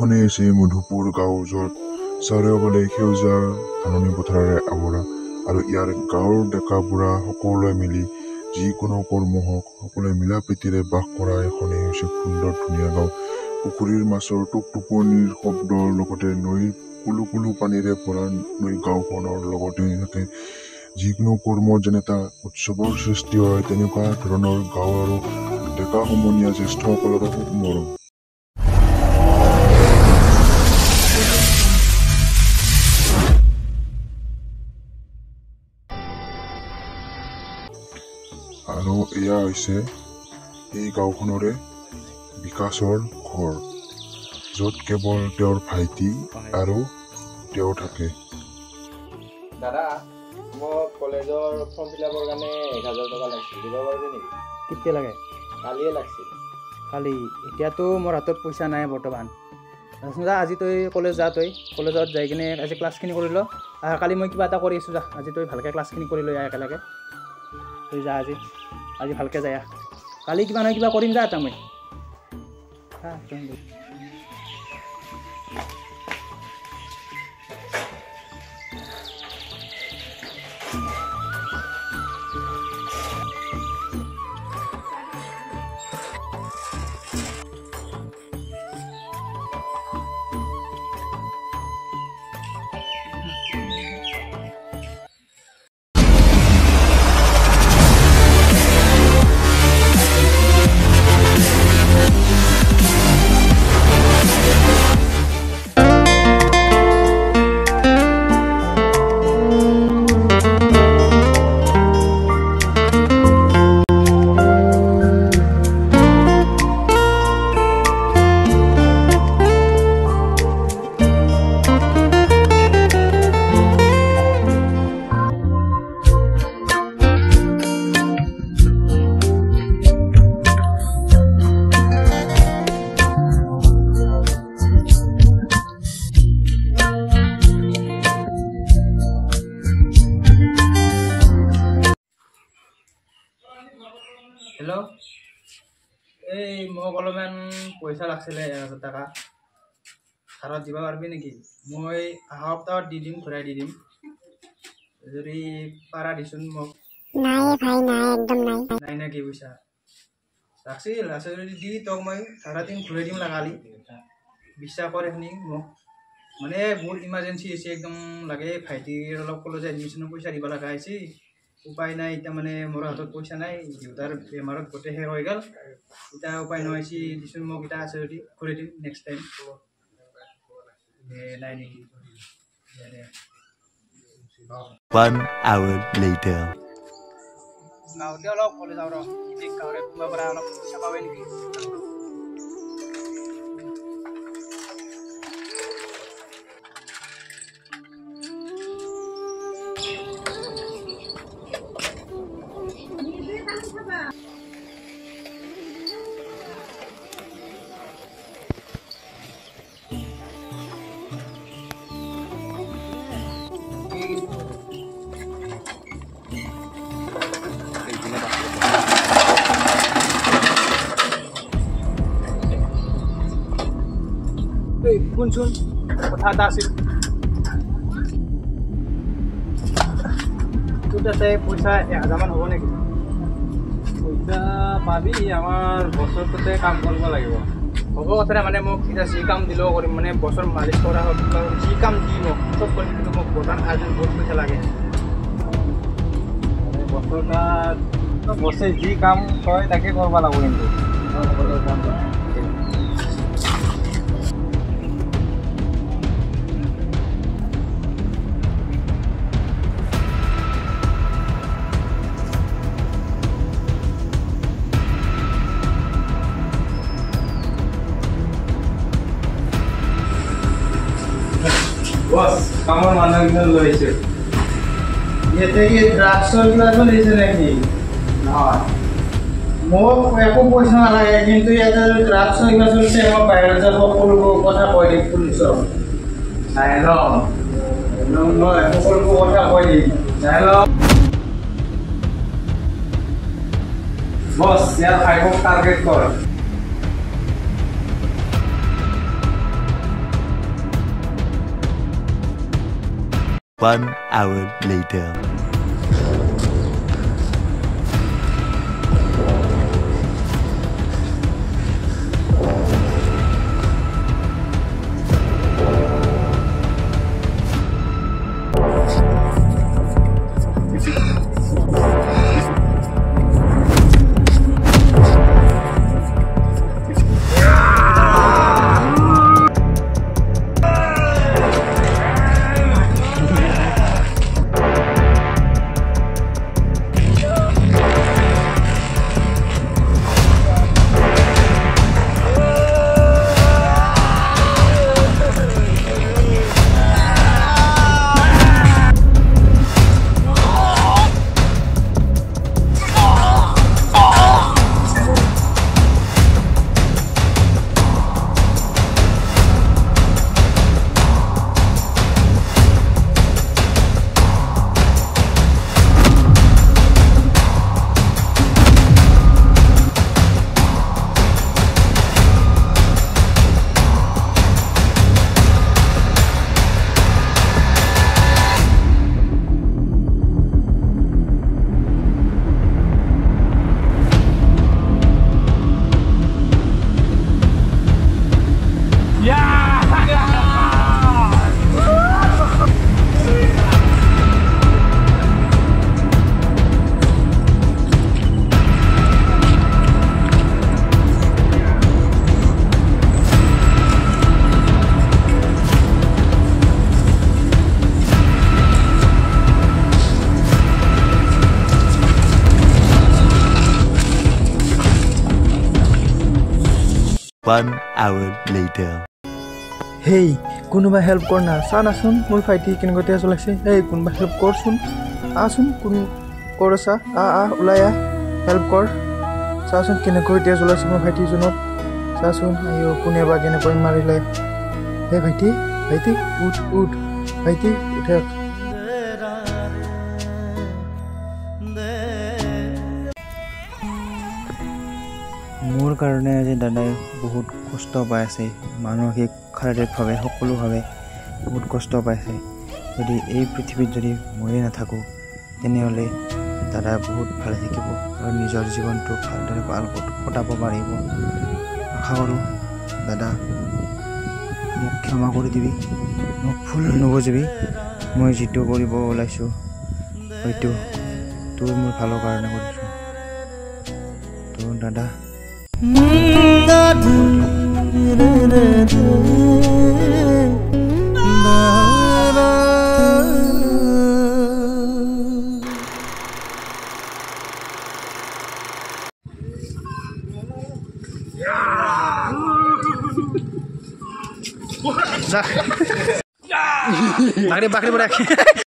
এইখনেই হৈছে মধুপুৰ গাঁও, য'ত চাৰিওফালে সেউজীয়া ধাননি পথাৰেৰে আৱৰা আৰু ইয়াৰ গাঁৱৰ ডেকা বুঢ়া সকলোৱে মিলি যিকোনো কৰ্ম হওক সকলোৱে মিলা প্ৰীতিৰে বাস কৰা এখনেই হৈছে সুন্দৰ ধুনীয়া গাঁও। পুখুৰীৰ মাছৰ টোপনিৰ শব্দৰ লগতে নৈৰ কুলু কুলু পানীৰে ভৰা নৈ গাঁওখনৰ লগতে যাতে যিকোনো কৰ্মত যেনে এটা উৎসৱৰ সৃষ্টি হয়, তেনেকুৱা ধৰণৰ গাঁও আৰু ডেকা সমনীয়া জ্যেষ্ঠসকলৰো খুব মৰম। আৰু এয়া হৈছে এই গাঁওখনৰে বিকাশৰ ঘৰ, য'ত কেৱল তেওঁৰ ভাইটি আৰু তেওঁ থাকে। দাদা, মোক কলেজৰ ফৰ্ম ফিলাপৰ কাৰণে 1000 টকা লাগিছিল, দিব পাৰিবি নেকি? কেতিয়া লাগে? কালিয়ে লাগিছিল। কালি? এতিয়াতো মোৰ হাতত পইচা নাই বৰ্তমান। যা, আজি তই কলেজ যা, তই কলেজত যাই কিনে আজি ক্লাছখিনি কৰি ল। কালি মই কিবা এটা কৰি আছোঁ, যা আজি তই ভালকৈ ক্লাছখিনি কৰি লৈ একেলগে তই যা, আজি ভালকৈ যায়। কালি কিবা নহয় কিবা কৰিম, যা এটা মই। হেল্ল', এই মোক অলপমান পইচা লাগিছিলে 1000 টকা। ধাৰত দিব পাৰিবি নেকি? মই অহা সপ্তাহত দি দিম, ঘূৰাই দি দিম। যদি পাৰা দিচোন মোক। নাই ভাই, নাই, একদম নাই। নাই নেকি পইচা? লাগিছিল, আছে যদি দি তোক মই ধাৰা দিম, ঘূৰাই দিম লাগালি। বিশ্বাস কৰ এইখিনি মোক, মানে বহুত ইমাৰ্জেঞ্চি হৈছে, একদম লাগে। ভাইটিৰ অলপ কলেজ এডমিশ্যনৰ পইচা দিব লগা হৈছে, উপায় নাই। এতিয়া মানে মোৰ হাতত পইচা নাই, দেউতাৰ বেমাৰত গোটেই শেষ হৈ গ'ল। এতিয়া উপায় নহৈছে, দিচোন মোক। এতিয়া আছে যদি ঘূৰাই দিম নেক্সট টাইম। নাই নেকি? 1 hour later. গাঁৱতে অলপ কলেজ যাওঁ ৰ, গাঁৱৰে কোনোবা পৰা অলপ পইচা পাবি নেকি? শুনচোন, কথা এটা আছিল। তোৰ তাতে পইচা 1000 মান হ'ব নেকি? পইচা পাবি, আমাৰ বছৰটোতে কাম কৰিব লাগিব। হ'ব কথা নাই, মানে মোক এতিয়া যি কাম দিলেও কৰিম। মানে বছৰ মালিচ কৰা হওক, যি কাম দি মোক চব কৰিম, কিন্তু মোক বৰ্তমান আৰ্জেণ্ট বহুত পইচা লাগে। বছৰটাত বছে যি কাম কয় তাকে কৰিব লাগিব। কিন্তু বছ, কামৰ মানুহকেইজন লৈ আহিছে। ইয়াতে কি ড্ৰাগছৰ কিবা চলিছে নেকি? নহয়, মোক একো পইচা নালাগে, কিন্তু ইয়াতে ড্ৰাগছৰ কিবা চলিছে। মই বাহিৰত যাব সকলো কথা কৈ দিম পুলিচক। চাই ল, নহয়, সকলো কথা কৈ দিম। চাই ল। বছ, ইয়াৰ 5ক টাৰ্গেট কৰ। 1 hour later. One hour later. Hey, কোনোবা হেল্প কৰ না চানাচোন মোৰ ভাইটি কেনেকৈ তেজ ওলাইছে এই কোনোবা হেল্প কৰচোন আচোন কোন কৰছা ওলাই হেল্প কৰ চাচোন কেনেকৈ তেজ ওলাইছে মোৰ ভাইটিজনত চাচোন আইও কোনেবা কেনেকৈ মাৰিলে হে ভাইটি উঠ ভাইটি উঠে মোৰ কাৰণে আজি দাদাই বহুত কষ্ট পাই আছে মানসিক শাৰীৰিকভাৱে সকলোভাৱে বহুত কষ্ট পাইছে যদি এই পৃথিৱীত যদি মৰি নাথাকোঁ তেনেহ'লে দাদা বহুত ভালে থাকিব আৰু নিজৰ জীৱনটো ভালদৰে কটাব পাৰিব আশা কৰোঁ দাদা মোক ক্ষমা কৰি দিবি মোক ভুল নুবুজিবি মই যিটো কৰিব ওলাইছোঁ হয়তো তোৰ মোৰ ভালৰ কাৰণে কৰিছোঁ তো দাদা bakri bakri